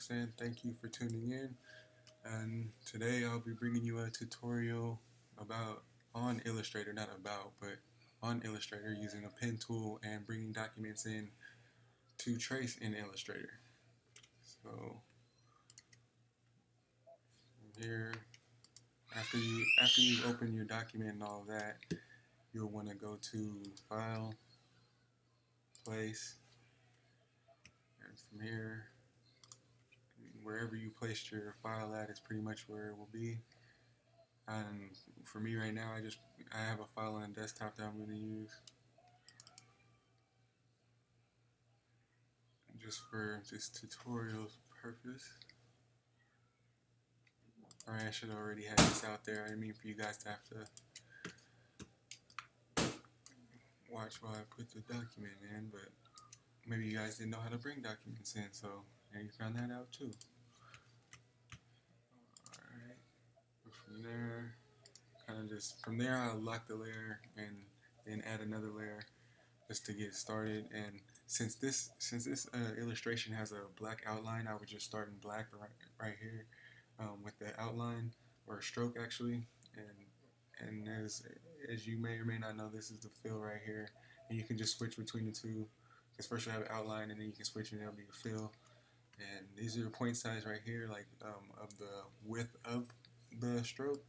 folks, and thank you for tuning in. And today I'll be bringing you a tutorial about on Illustrator, not about, but on Illustrator using a pen tool and bringing documents in to trace in Illustrator. So here, after you open your document and all of that, you'll want to go to File, Place, and from here, wherever you placed your file at is pretty much where it will be. And for me right now, I have a file on a desktop that I'm going to use just for this tutorial's purpose. Alright, I should already have this out there. I didn't mean for you guys to have to watch while I put the document in, but maybe you guys didn't know how to bring documents in, so now you found that out too. Alright, from there I'll lock the layer and then add another layer just to get started. And since this illustration has a black outline, I would just start in black right here with the outline, or stroke actually. And as you may or may not know, this is the fill right here, and you can just switch between the two. Because first you have an outline, and then you can switch and it'll be a fill. And these are the point size right here, like of the width of the stroke.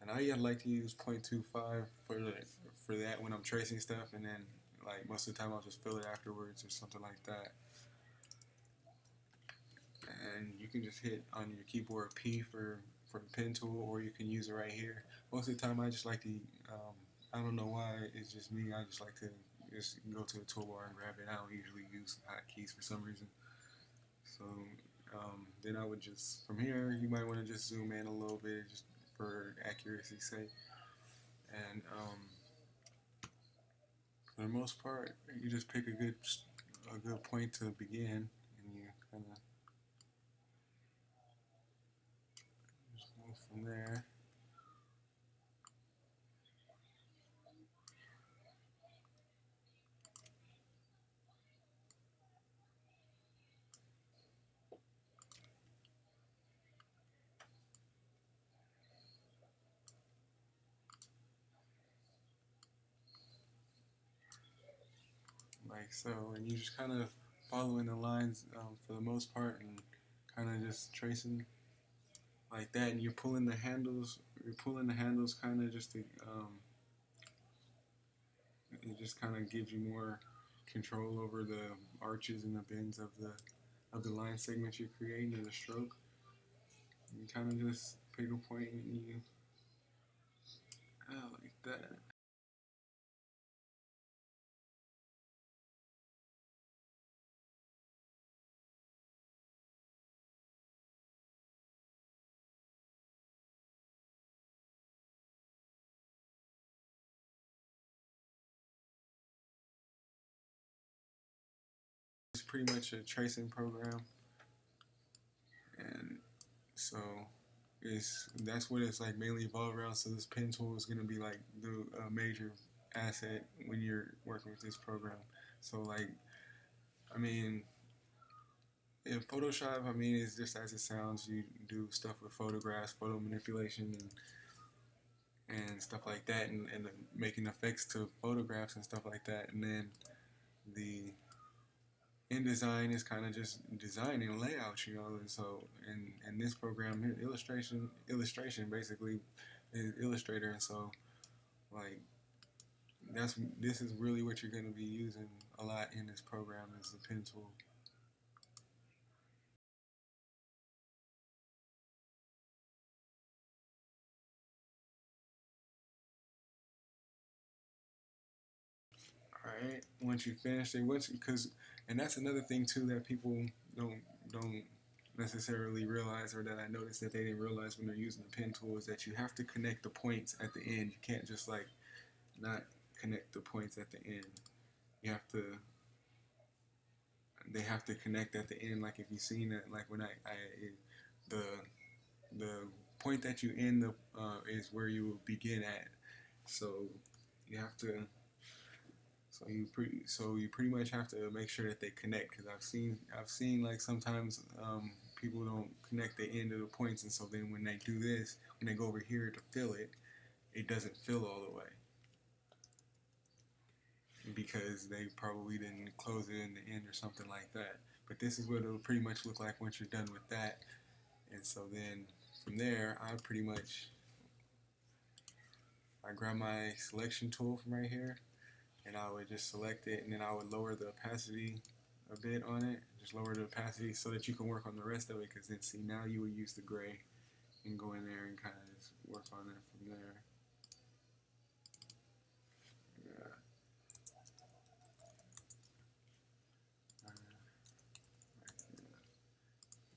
And I like to use 0.25 for that when I'm tracing stuff, and then like most of the time I'll just fill it afterwards or something like that. And you can just hit on your keyboard P for the pen tool, or you can use it right here. Most of the time I just like to, I don't know why, it's just me, I just like to just go to the toolbar and grab it. I don't usually use hotkeys for some reason. So then I would just, from here, you might want to just zoom in a little bit just for accuracy's sake. And for the most part, you just pick a good point to begin, and you kind of just move from there. Like so, and you just kind of following the lines for the most part, and kind of just tracing like that. And you're pulling the handles kind of just to it just kind of gives you more control over the arches and the bends of the line segments you're creating in the stroke. You kind of just pick a point and you like that. It's pretty much a tracing program, and so that's what it's like mainly evolved around. So this pen tool is going to be like the major asset when you're working with this program. So like, I mean, in Photoshop, I mean, it's just as it sounds. You do stuff with photographs, photo manipulation, and stuff like that, and making effects to photographs and stuff like that. And then the InDesign is kind of just designing layouts, And so, in this program here, illustration basically is Illustrator, and so like this is really what you're going to be using a lot in this program is the pen tool. All right, once you finish it, and that's another thing too that people don't necessarily realize, or that I noticed that they didn't realize when they're using the pen tool, is that you have to connect the points at the end. You can't just like not connect the points at the end. You have to. They have to connect at the end. Like if you've seen it, like when the the point that you end is where you will begin at. So you have to. So you pretty much have to make sure that they connect, because I've seen like sometimes people don't connect the end of the points, and so then when they do this, when they go over here to fill it, it doesn't fill all the way because they probably didn't close it in the end or something like that. But this is what it'll pretty much look like once you're done with that. And so then from there, I grab my selection tool from right here, and I would just select it, and then I would lower the opacity a bit on it. Just lower the opacity so that you can work on the rest of it, because then see, now you would use the gray and go in there and kind of just work on it from there. Yeah.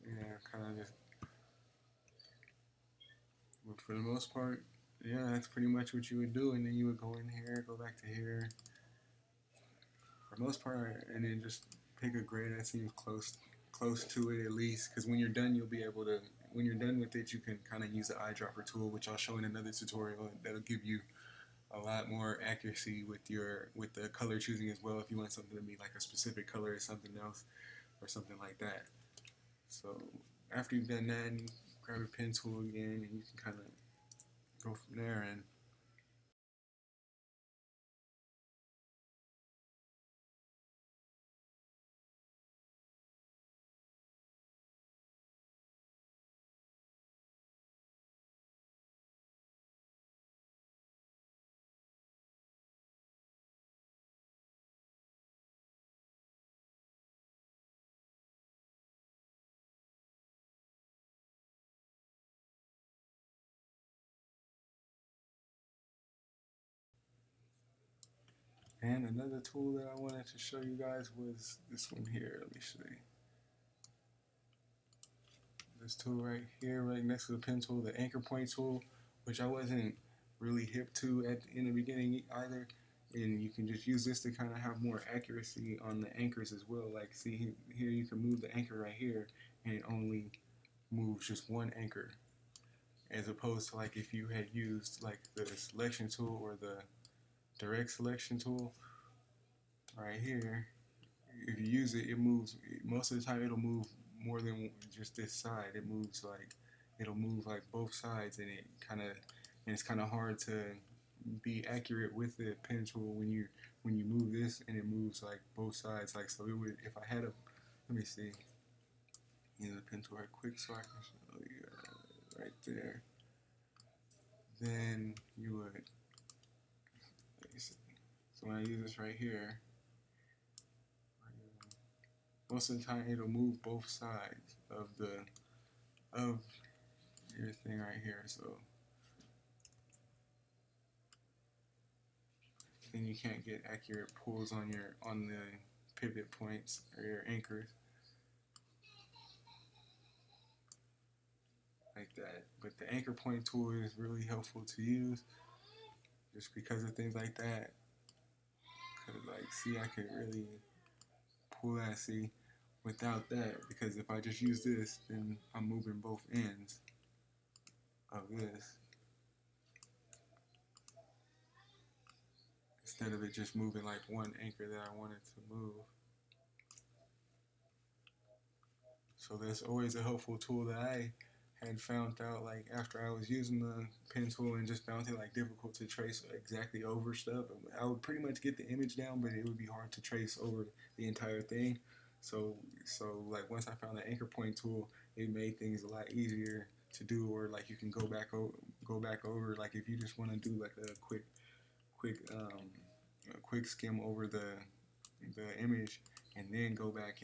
Yeah, kind of just, but for the most part, yeah, that's pretty much what you would do, and then you would go in here, go back to here, for the most part, and then just pick a gray that seems close to it at least, because when you're done, you'll be able to, when you're done with it, you can kind of use the eyedropper tool, which I'll show in another tutorial. That'll give you a lot more accuracy with the color choosing as well, if you want something to be like a specific color or something else or something like that. So after you've done that, you grab your pen tool again, and you can kind of go from there. And another tool that I wanted to show you guys was this one here. Let me show you. This tool right here, right next to the pen tool, the anchor point tool, which I wasn't really hip to in the beginning either. And you can just use this to kind of have more accuracy on the anchors as well. Like, see here, you can move the anchor right here, and it only moves just one anchor, as opposed to like if you had used like the selection tool or the direct selection tool right here. If you use it, it moves, most of the time it'll move more than just this side. It'll move like both sides, and it's kind of hard to be accurate with the pen tool when you move this and it moves like both sides. Like, so it would, if I had a, let me see, use the pen tool right quick so I can show you right there. Then you would, let me see. So when I use this right here, most of the time it'll move both sides of your thing right here. So then you can't get accurate pulls on the pivot points or your anchors like that. But the anchor point tool is really helpful to use just because of things like that. Cause like, see, I could really pull that, see, without that, because if I just use this, then I'm moving both ends of this instead of it just moving like one anchor that I wanted to move. So that's always a helpful tool that I had found out like after I was using the pen tool, and just found it like difficult to trace exactly over stuff. I would pretty much get the image down, but it would be hard to trace over the entire thing. So like once I found the anchor point tool, it made things a lot easier to do. Or like you can go back over, like if you just want to do like a quick skim over the image, and then go back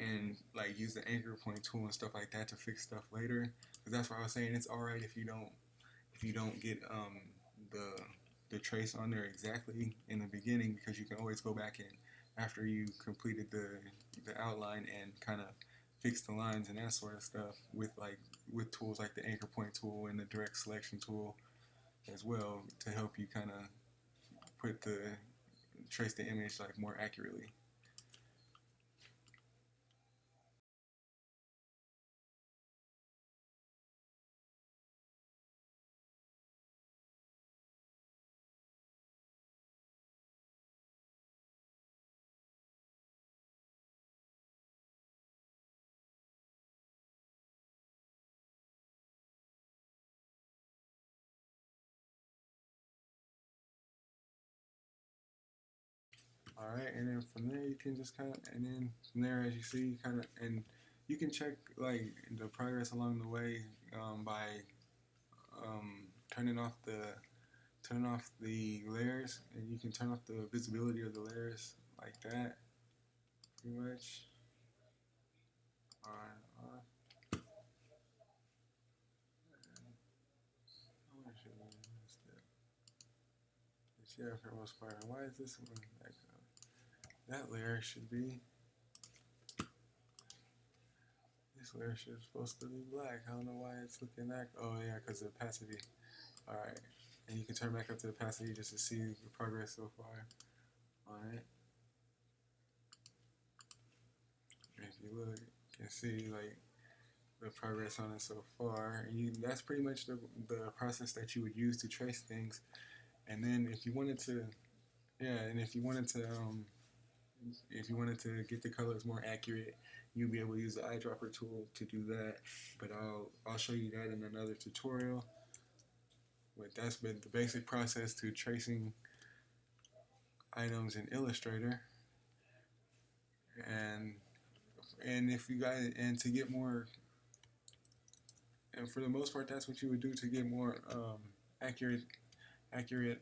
and like use the anchor point tool and stuff like that to fix stuff later. Because that's what I was saying. It's all right if you don't get the trace on there exactly in the beginning, because you can always go back and after you completed the outline and kind of fix the lines and that sort of stuff with tools like the anchor point tool and the direct selection tool as well, to help you kind of trace the image like more accurately. All right, and then from there you can just kind of, and then from there, as you see, kind of, and you can check like the progress along the way by turning off the layers, and you can turn off the visibility of the layers like that, pretty much. On, off. I should have missed it. But yeah, for the most part, why is this one like that layer should be? This layer should supposed to be black. I don't know why it's looking that. Oh yeah, because of opacity. All right, and you can turn back up to opacity just to see the progress so far. All right, and if you look, you can see like the progress on it so far. And that's pretty much the process that you would use to trace things. And then if you wanted to, yeah, and if you wanted to get the colors more accurate, you'll be able to use the eyedropper tool to do that. But I'll show you that in another tutorial. But that's been the basic process to tracing items in Illustrator. And if you guys, and to get more, and for the most part, that's what you would do to get more accurate accurate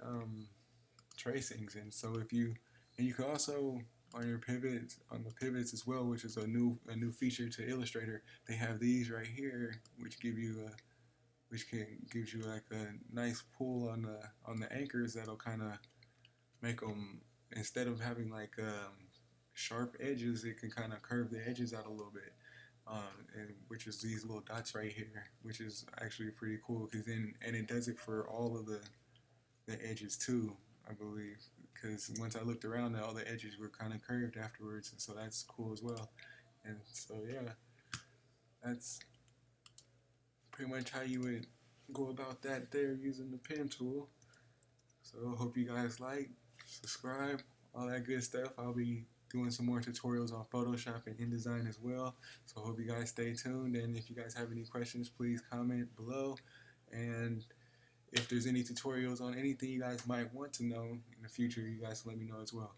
tracings. And so if you, and you can also on your pivots, on the pivots as well, which is a new feature to Illustrator, they have these right here, which give you a which can gives you like a nice pull on the anchors that'll kind of make them, instead of having like sharp edges, it can kind of curve the edges out a little bit. And which is these little dots right here, which is actually pretty cool because then, and it does it for all of the edges too, I believe, because once I looked around, all the edges were kind of curved afterwards, and so that's cool as well. And so yeah, that's pretty much how you would go about that there using the pen tool. So hope you guys like, subscribe, all that good stuff. I'll be doing some more tutorials on Photoshop and InDesign as well. So hope you guys stay tuned, and if you guys have any questions, please comment below. And if there's any tutorials on anything you guys might want to know in the future, you guys let me know as well.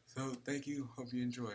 So thank you. Hope you enjoy.